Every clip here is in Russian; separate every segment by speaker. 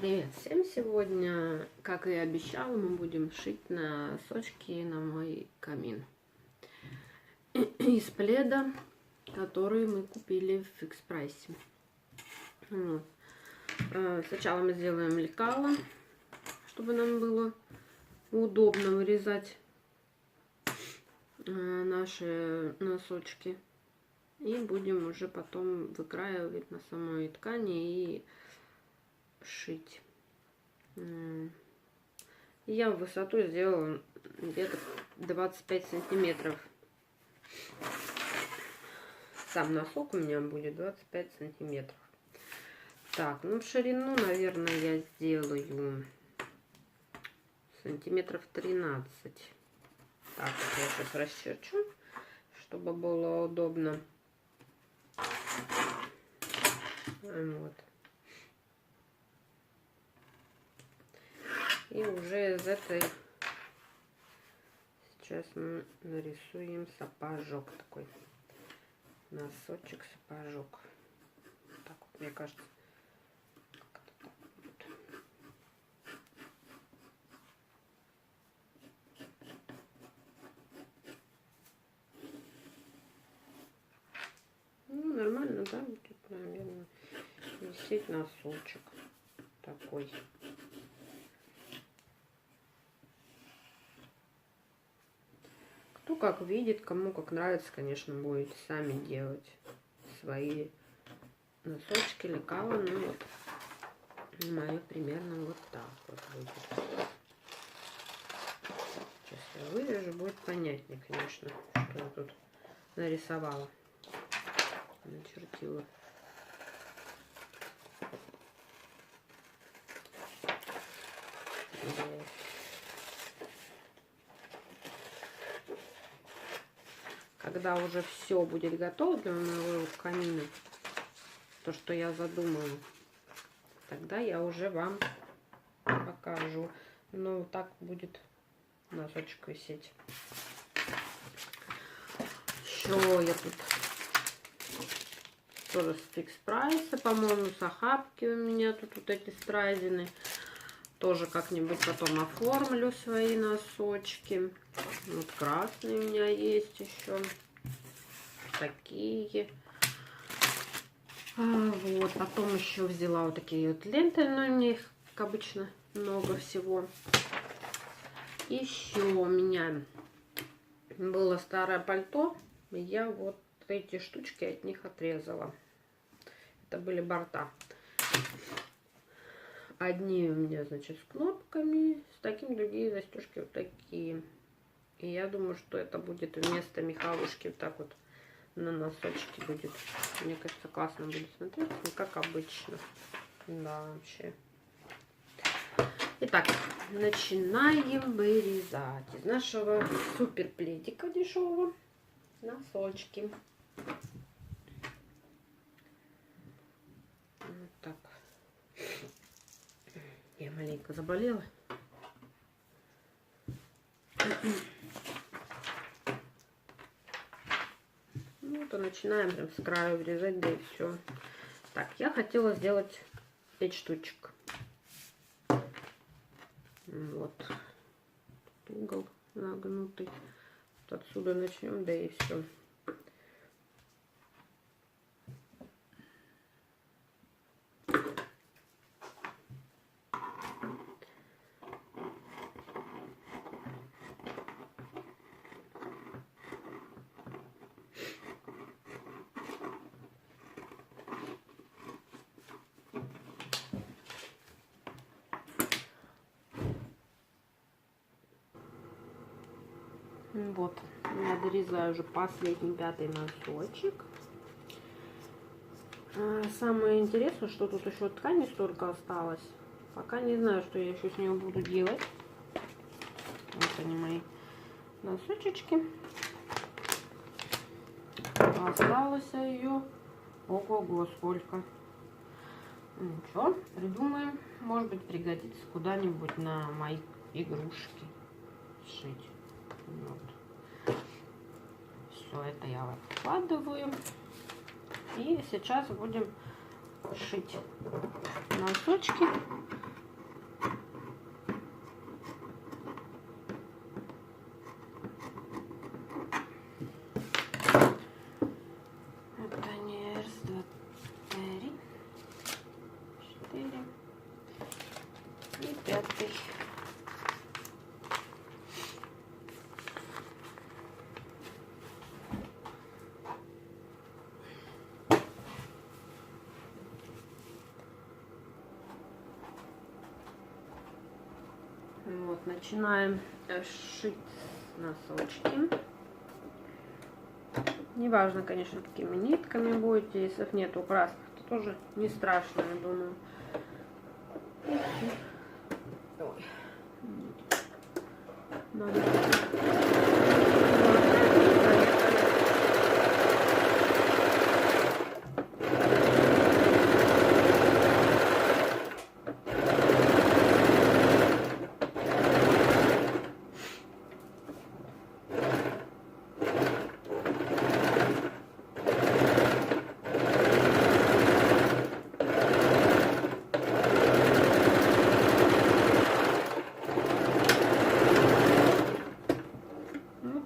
Speaker 1: Привет всем! Сегодня, как и обещала, мы будем шить носочки на мой камин из пледа, который мы купили в фикс прайсе. Вот. Сначала мы сделаем лекало, чтобы нам было удобно вырезать наши носочки, и будем уже потом выкраивать на самой ткани и шить. Я в высоту сделала где-то 25 сантиметров. Сам носок у меня будет 25 сантиметров. Так, ну в ширину, наверное, я сделаю сантиметров 13. Так, вот я сейчас расчерчу, чтобы было удобно. Вот. И уже из этой сейчас мы нарисуем сапожок такой. Носочек, сапожок. Так вот, мне кажется, как-то так будет. Ну, нормально, да? Будет, наверное, висеть носочек такой. Кто как видит, кому как нравится, конечно, будете сами делать свои носочки, лекала. Ну вот, мое примерно вот так вот будет. Сейчас я вырежу, будет понятнее, конечно, что я тут нарисовала, начертила. Когда уже все будет готово для моего камина, то, что я задумала, тогда я уже вам покажу. Ну, так будет носочек висеть. Еще я тут тоже с фикс прайса, по-моему, с охапки у меня тут вот эти стразины. Тоже как-нибудь потом оформлю свои носочки. Вот красные у меня есть еще. Такие. Вот. Потом еще взяла вот такие вот ленты. Но у меня их, как обычно, много всего. Еще у меня было старое пальто. Я вот эти штучки от них отрезала. Это были борта. Одни у меня, значит, с кнопками, с такими, другие застежки вот такие. И я думаю, что это будет вместо меховушки вот так вот на носочке будет. Мне кажется, классно будет смотреться, ну, как обычно. Да, вообще. Итак, начинаем вырезать из нашего супер пледика дешевого носочки. Вот так. Я маленько заболела. Ну, то начинаем прям с краю вырезать, да и все. Так, я хотела сделать 5 штучек. Вот. Угол нагнутый. Вот отсюда начнем, да и все. Вот, я дорезаю уже последний 5-й носочек. Самое интересное, что тут еще ткани столько осталось. Пока не знаю, что я еще с нее буду делать. Вот они, мои носочечки. Осталось ее ого-го сколько. Ничего, придумаем. Может быть, пригодится куда-нибудь на мои игрушки сшить. Вот. Все это я выкладываю. И сейчас будем шить носочки. Это не раз, два, три, четыре и пятый. Вот, начинаем шить носочки. Неважно, конечно, какими нитками будете. Если нету красных, то тоже не страшно, я думаю. Ой. Надо.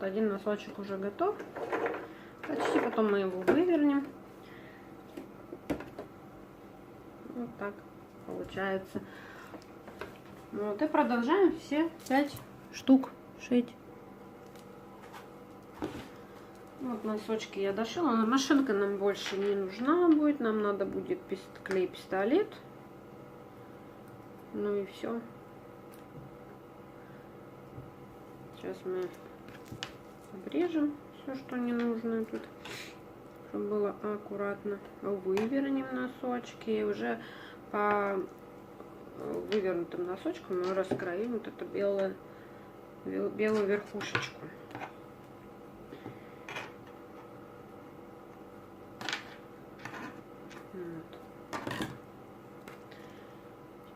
Speaker 1: Один носочек уже готов. Почти, потом мы его вывернем. Вот так получается. Вот, и продолжаем все 5 штук шить. Вот носочки я дошила. Но машинка нам больше не нужна будет. Нам надо будет клей-пистолет. Ну и все. Сейчас мы обрежем все, что не нужно тут, чтобы было аккуратно. Вывернем носочки. И уже по вывернутым носочкам мы раскроим вот эту белую верхушечку. Вот.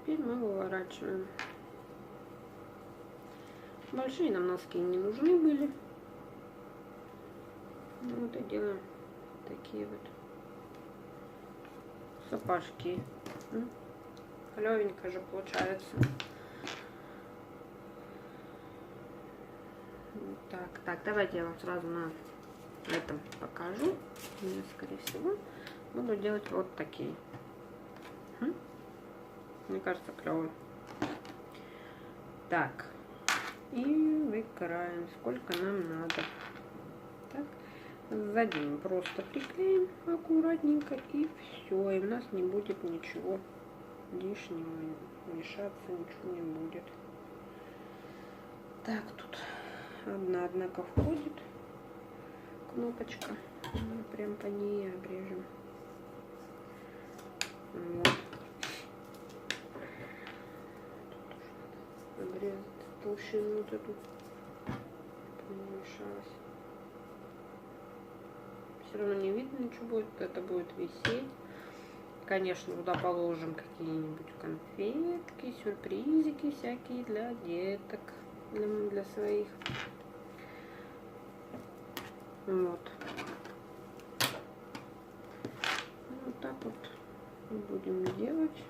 Speaker 1: Теперь мы выворачиваем. Большие нам носки не нужны были. Вот и делаем такие вот сапожки. Клевенько же получается. Так, давайте я вам сразу на этом покажу. Я, скорее всего, буду делать вот такие. Мне кажется, клево. Так, и выкраем, сколько нам надо. Так. Сзади мы просто приклеим аккуратненько, и все, и у нас не будет ничего лишнего, мешаться ничего не будет. Так, тут однако входит кнопочка, мы прям по ней обрежем. Вот. Обрезать толщину вот эту, не мешалось. Все равно не видно ничего будет, это будет висеть. Конечно, туда положим какие-нибудь конфетки, сюрпризики всякие для деток, для своих. Вот. Вот так вот мы будем делать.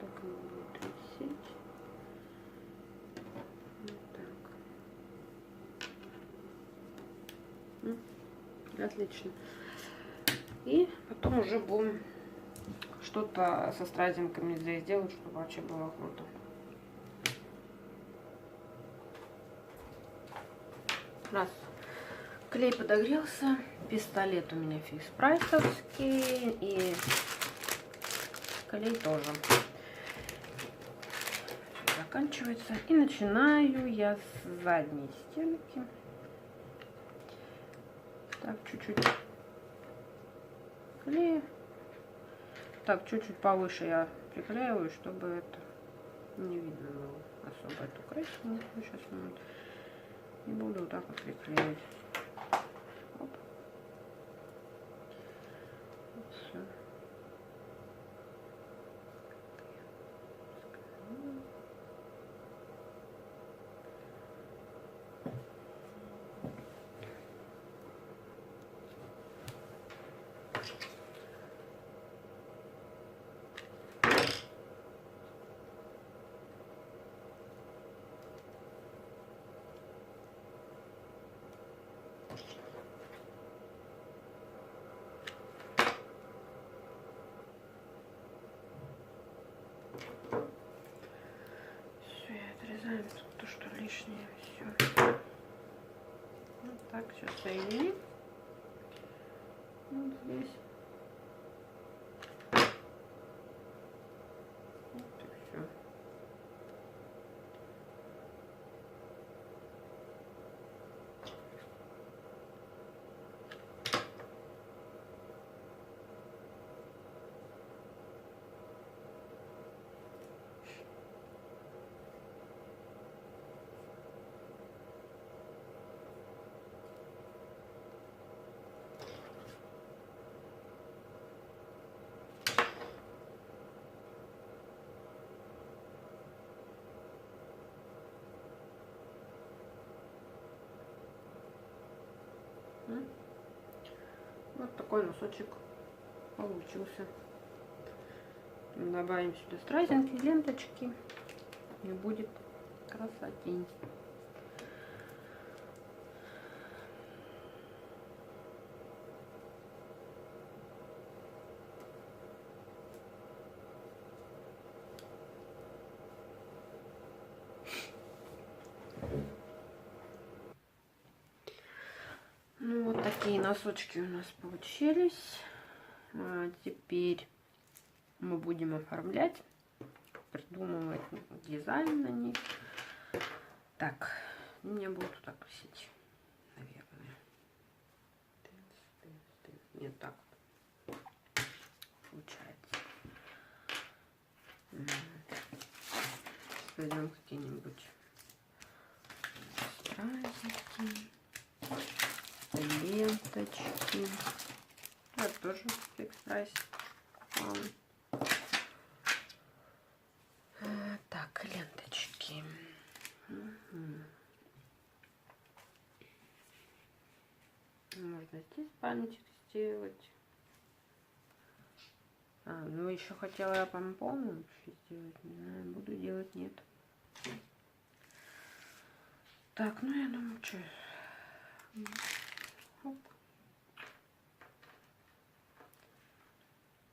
Speaker 1: Так оно будет висеть. Вот так. Отлично. И потом уже будем что-то со стразинками здесь делать, чтобы вообще было круто. Раз клей подогрелся, пистолет у меня фикс прайсовский, и клей тоже. Все заканчивается. И начинаю я с задней стенки. Так, чуть-чуть клея. Так, чуть-чуть повыше я приклеиваю, чтобы это не видно было особо эту красину. Сейчас не буду вот так вот приклеивать. Оп. Все. Все, и отрезаем тут то, что лишнее. Все. Вот так все соединим. Вот здесь. Вот и все. Вот такой носочек получился. Добавим сюда стразинки, ленточки, и будет красотень. Ну, вот такие носочки у нас получились. Теперь мы будем оформлять, придумывать дизайн на них. Так, мне будут вот так висеть, наверное. Нет, так вот получается. Возьмем какие-нибудь стразики, ленточки. Это тоже фикс прайс. Так, ленточки. Можно здесь бантик сделать. Ну еще хотела я помпоны вообще сделать. Не знаю, буду делать, нет. Так, ну я думаю, что... Оп.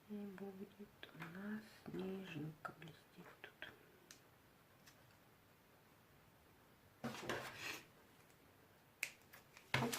Speaker 1: И будет у нас снежинка блестеть тут. Оп.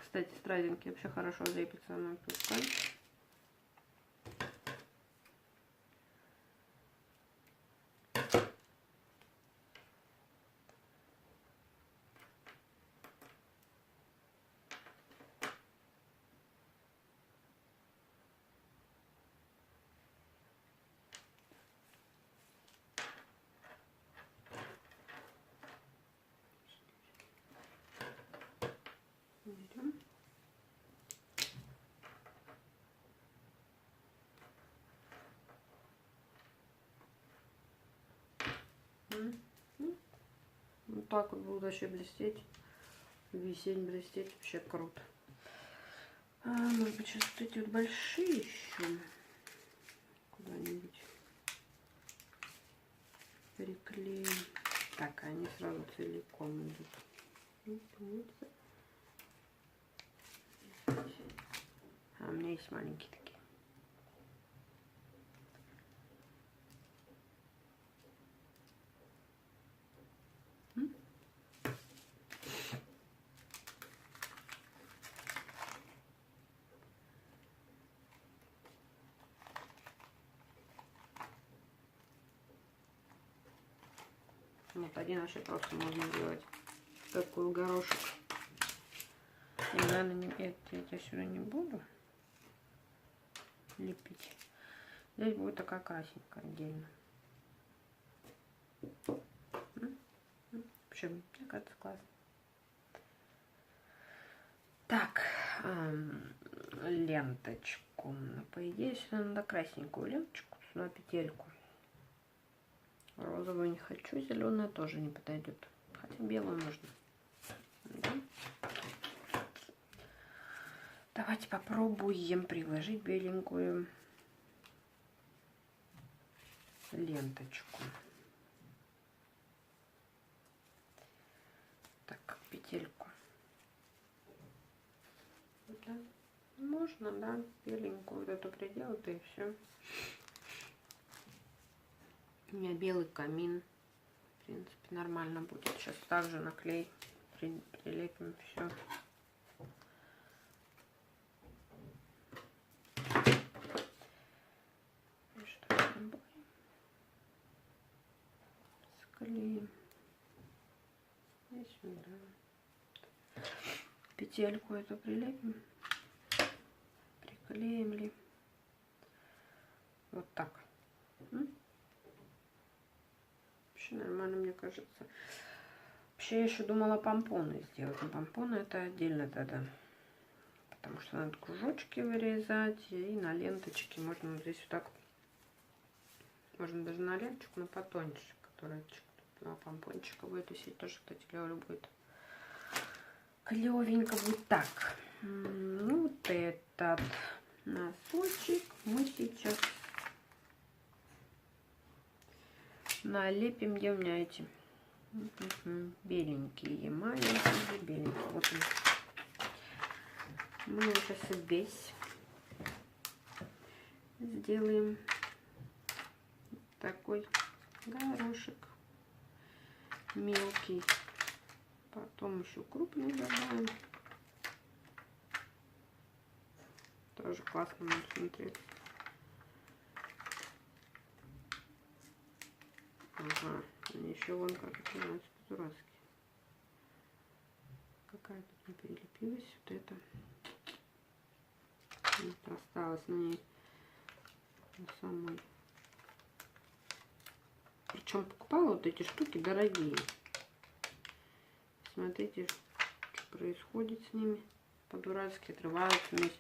Speaker 1: Кстати, стразинки вообще хорошо лепятся на ткань. Берем. Вот так вот будут вообще блестеть, висеть, блестеть, вообще круто. Может быть, сейчас вот эти вот большие еще куда-нибудь приклеим. Так, они сразу целиком идут. А у меня есть маленькие такие. Вот один вообще просто можно сделать такой горошек. И, наверное, я сюда не буду. лепить. Здесь будет такая красненькая отдельно. В общем, мне кажется, классно. Так, ленточку. По идее, сюда надо красненькую ленточку, сюда петельку. Розовую не хочу, зеленая тоже не подойдет. Хотя белую можно. Да? Давайте попробуем приложить беленькую ленточку. Так, петельку. Да. Можно, да, беленькую вот эту приделать, и все. У меня белый камин. В принципе, нормально будет. Сейчас также наклей прилепим все. Склеим. И сюда. Петельку эту прилепим. Приклеим ли. Вот так. Вообще нормально, мне кажется. Вообще я еще думала помпоны сделать. Но помпоны это отдельно тогда. Потому что надо кружочки вырезать. И на ленточке можно вот здесь вот так. Можно даже на ленточку, но потоньше. Которая на помпончика будет висеть. Тоже, кстати, клево будет. Клевенько будет. Так. Ну, вот этот носочек мы сейчас налепим. Где у меня эти беленькие, маленькие, беленькие. Вот он. Мы сейчас весь сделаем такой горошек мелкий. Потом еще крупный добавим. Тоже классно будет смотреться. Ага, они еще вон как это по-дурацки. Какая тут не прилепилась. Вот это. Вот осталось на ней самой. Причем покупала вот эти штуки дорогие. Смотрите, что происходит с ними. По-дурацки отрываются. Весь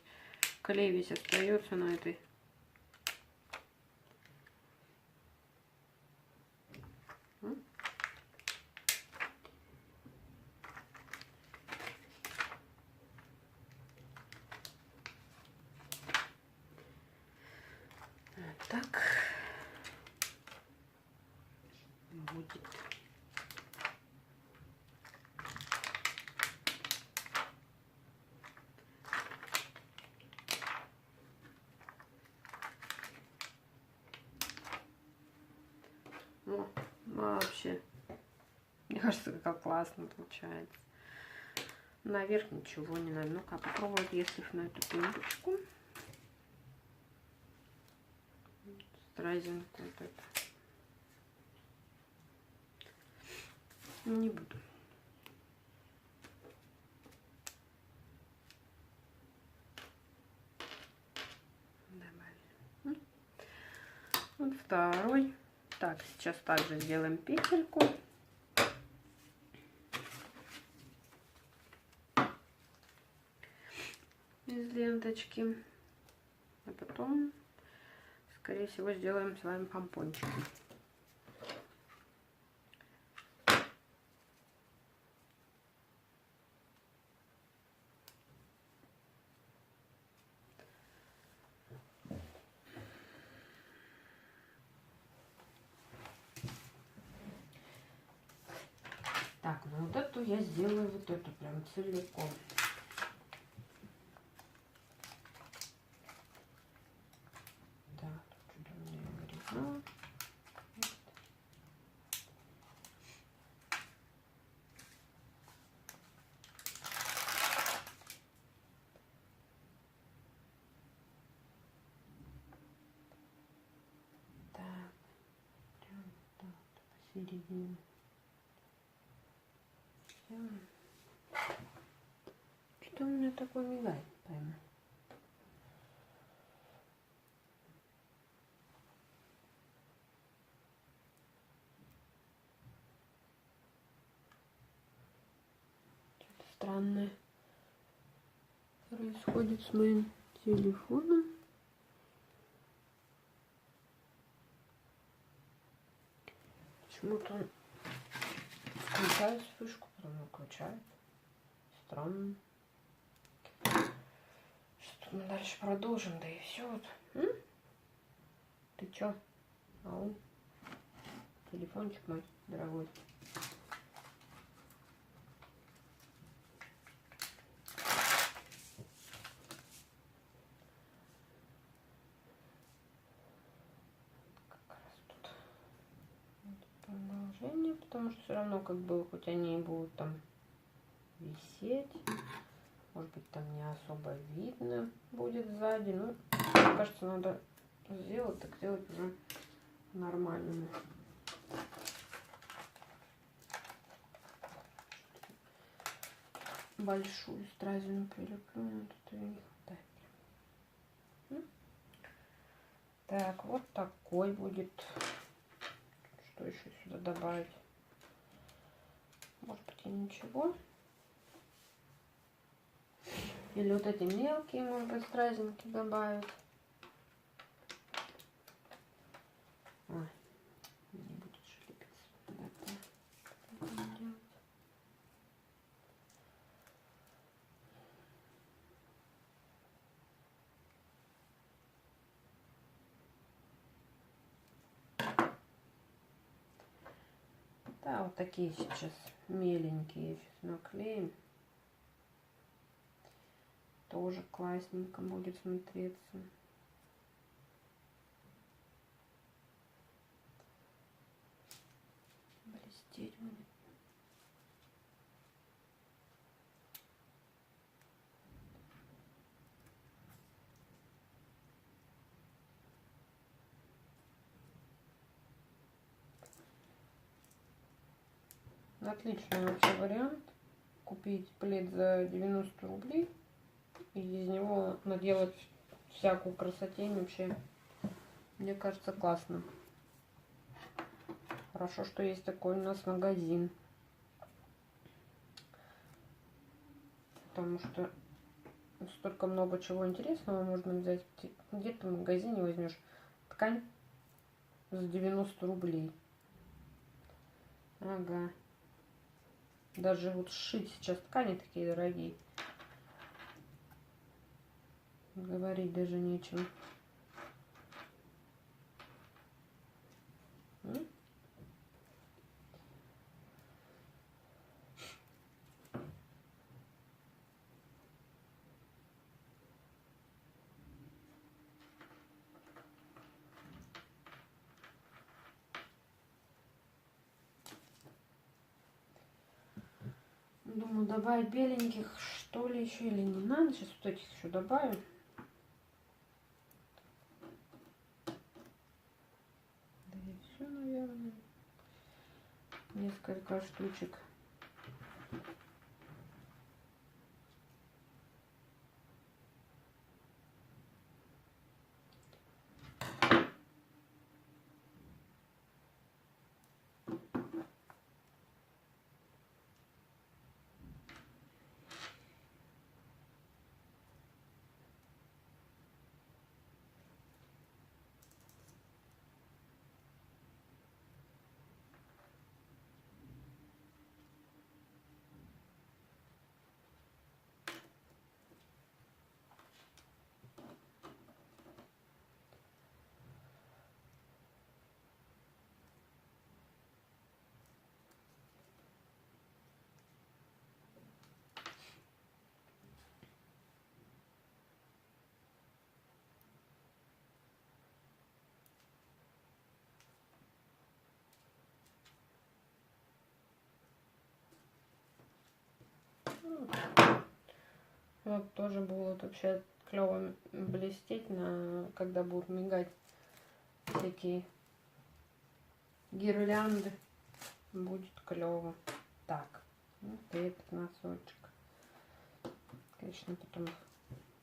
Speaker 1: клей весь остается на этой. Так будет. О, вообще, мне кажется, как классно получается. Наверх ничего не надо. Ну-ка, попробовать, если на эту пимпочку. Стразинку вот это. Не буду. Добавили. Вот второй. Так, сейчас также сделаем петельку. Из ленточки. А потом, скорее всего, сделаем с вами помпончики. Так, ну вот эту я сделаю, вот эту прям целиком. Так, тут что-то у меня вырезала. Так, прям так, посередине. Что у меня такое мигает, пойму. странное происходит с моим телефоном. Почему-то он включает вспышку, потом выключает. Странно. Что мы дальше продолжим, да и все. Вот. Ты чё? Ау. Телефончик мой дорогой. Продолжение, потому что все равно как бы, хоть они и будут там висеть, может быть там не особо видно будет сзади, но мне кажется, надо сделать, так сделать уже нормально. Большую стразину прилеплю, но тут ее не хватает. Так, вот такой будет. Что еще сюда добавить? Может быть и ничего. Или вот эти мелкие, может быть, стразинки добавить. Ой, не будет шелепиться. Да, вот такие сейчас меленькие сейчас наклеим. Тоже классненько будет смотреться. Блестеть будет. Отличный вообще вариант. Купить плед за 90 рублей и из него наделать всякую красотень. Вообще, мне кажется, классно. Хорошо, что есть такой у нас магазин. Потому что столько много чего интересного можно взять. Где ты в магазине возьмешь ткань за 90 рублей? Ага. Даже вот сшить сейчас ткани такие дорогие. Говорить даже нечего. Думаю, добавить беленьких, что ли, еще или не надо. Сейчас вот этих еще добавим. Да и все, наверное. Несколько штучек. Вот тоже будут вообще клево блестеть, когда будут мигать всякие гирлянды. Будет клево. Так, вот этот носочек. Конечно, потом их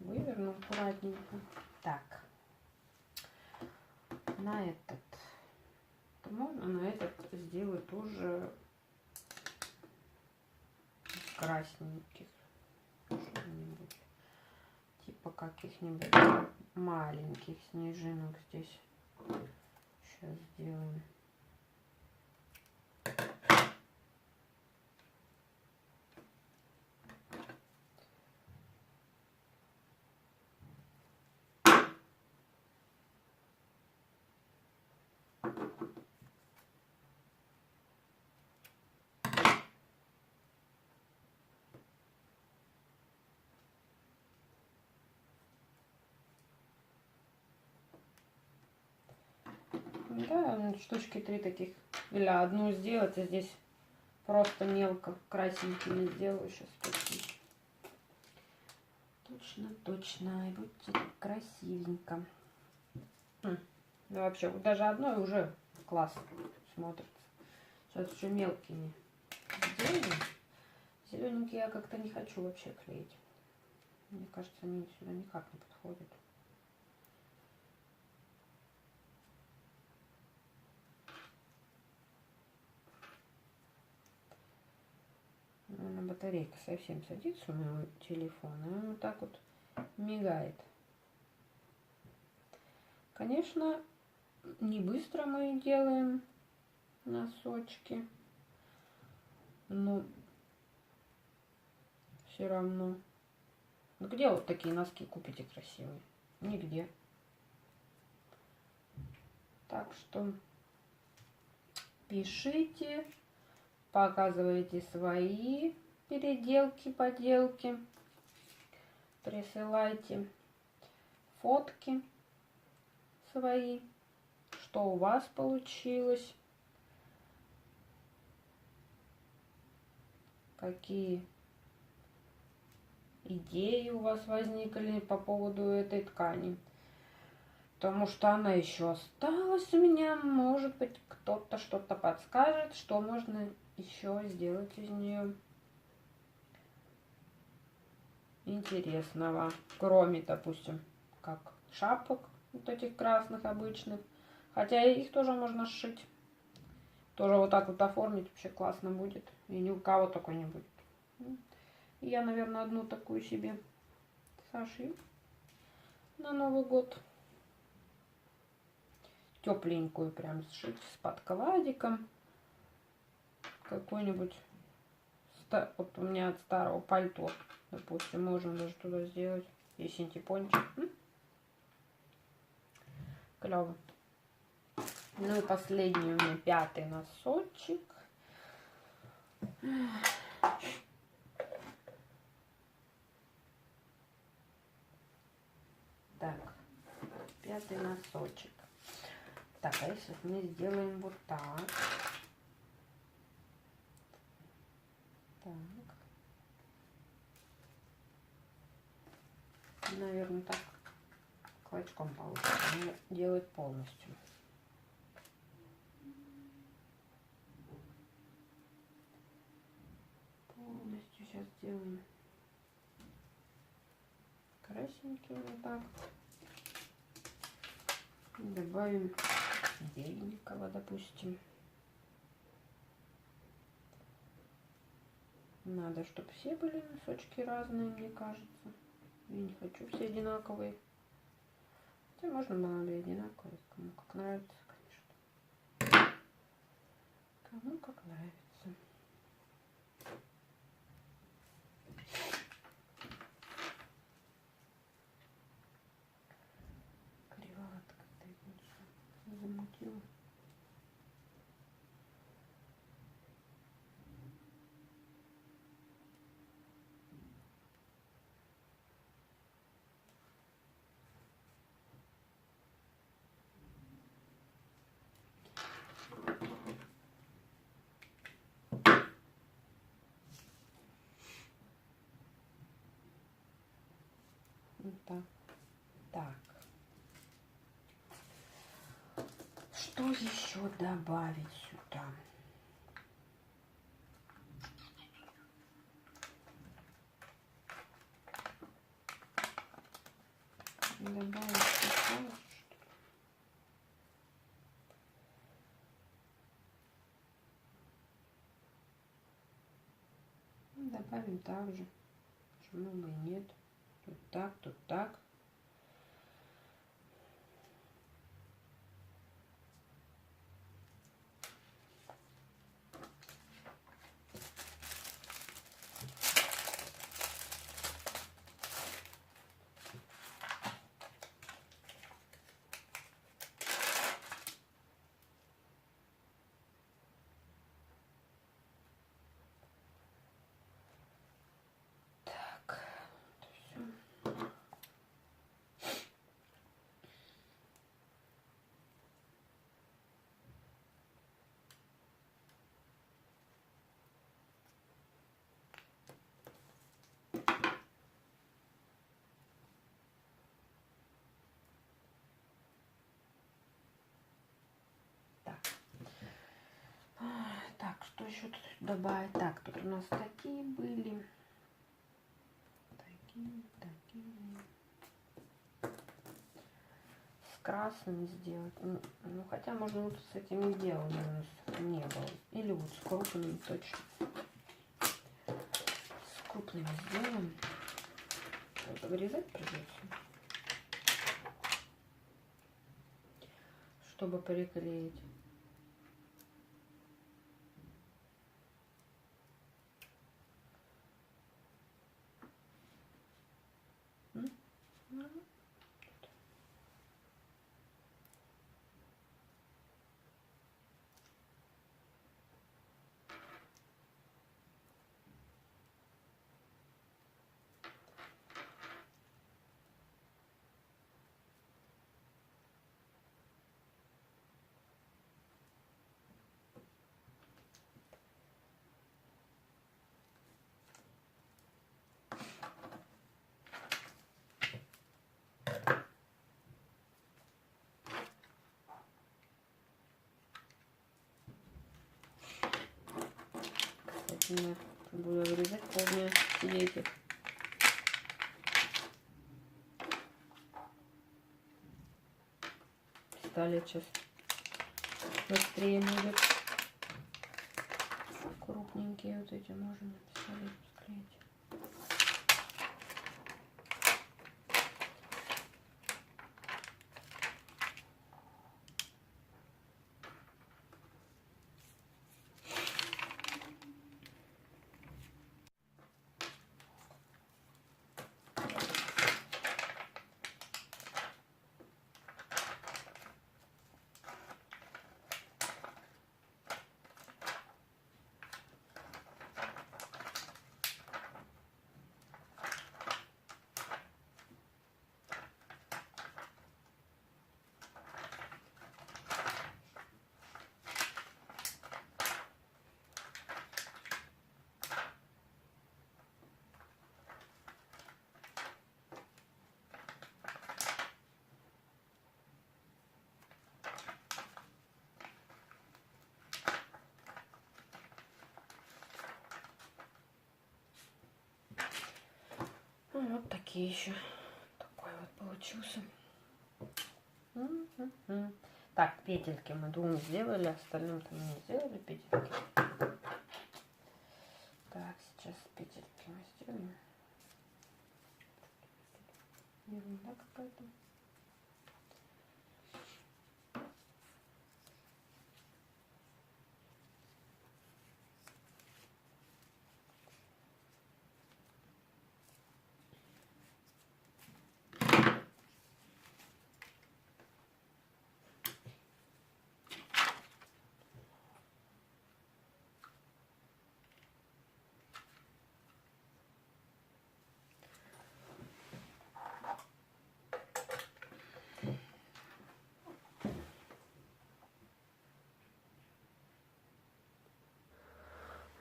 Speaker 1: выверну аккуратненько. Так, на этот. Можно на этот сделать тоже красненьких. Что-нибудь. Типа каких-нибудь маленьких снежинок здесь. Сейчас сделаем. Да, штучки 3 таких. Или одну сделать, а здесь просто мелко красненькими сделаю сейчас. Точно, точно. И будет красивенько. Ну, вообще, даже одной уже классно смотрится. Сейчас еще мелкими сделаем. Зелененькие я как-то не хочу вообще клеить. Мне кажется, они сюда никак не подходят. На батарейка совсем садится у моего телефона, и он вот так вот мигает. Конечно, не быстро мы делаем носочки, но все равно. Ну где вот такие носки купите красивые? Нигде. Так что пишите. Показывайте свои переделки, поделки. Присылайте фотки свои, что у вас получилось. Какие идеи у вас возникли по поводу этой ткани. Потому что она еще осталась у меня. Может быть, кто-то что-то подскажет, что можно еще сделать из нее интересного. Кроме, допустим, как шапок вот этих красных обычных. Хотя их тоже можно сшить. Тоже вот так вот оформить вообще классно будет. И ни у кого такой не будет. Я, наверное, одну такую себе сошью на Новый год. Тепленькую прям сшить с подкладиком. Какой-нибудь, вот у меня от старого пальто, допустим, можно даже туда сделать. И синтепончик. Клево. Ну и последний у меня 5-й носочек. Так, 5-й носочек. Так, а если мы сделаем вот так. Так. Наверное, так клочком получится. Не делать полностью. Полностью сейчас сделаем красненький вот так. Добавим беленького, допустим. Надо, чтобы все были носочки разные, мне кажется. Я не хочу все одинаковые. Хотя можно было бы одинаковые, кому как нравится, конечно. Кому как нравится. Кривовато как-то это замутила. Так. Так. Что еще добавить сюда? Добавить сюда. добавим также. Почему бы и нет? Тут так, тут так. Так, что еще тут добавить? Так, тут у нас такие были. Такие. С красным сделать. Ну, хотя можно вот с этим не делать, не было. Или вот с крупным точно. С крупным сделаем. Это вырезать придется. Чтобы приклеить. Я буду вырезать полные эти. Стали сейчас быстрее будет. Крупненькие вот эти можно пистолет склеить. Вот такие еще. Такой вот получился. Так, петельки мы двум сделали, остальным там не сделали петельки. Так, сейчас петельки мы сделаем. Ерунда какая-то.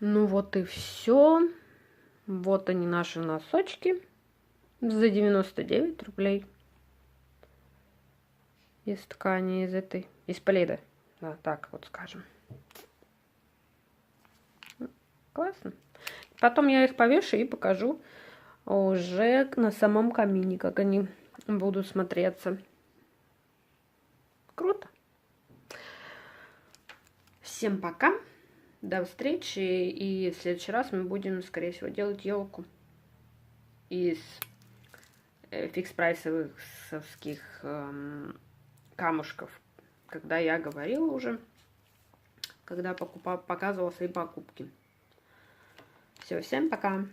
Speaker 1: Ну вот и все. Вот они, наши носочки за 99 рублей. Из ткани, из пледа. Да, так вот скажем. Классно. Потом я их повешу и покажу уже на самом камине, как они будут смотреться. Круто. Всем пока. До встречи, и в следующий раз мы будем, скорее всего, делать елку из фикс-прайсовских камушков. Когда я говорила уже, когда показывала свои покупки. Все, всем пока!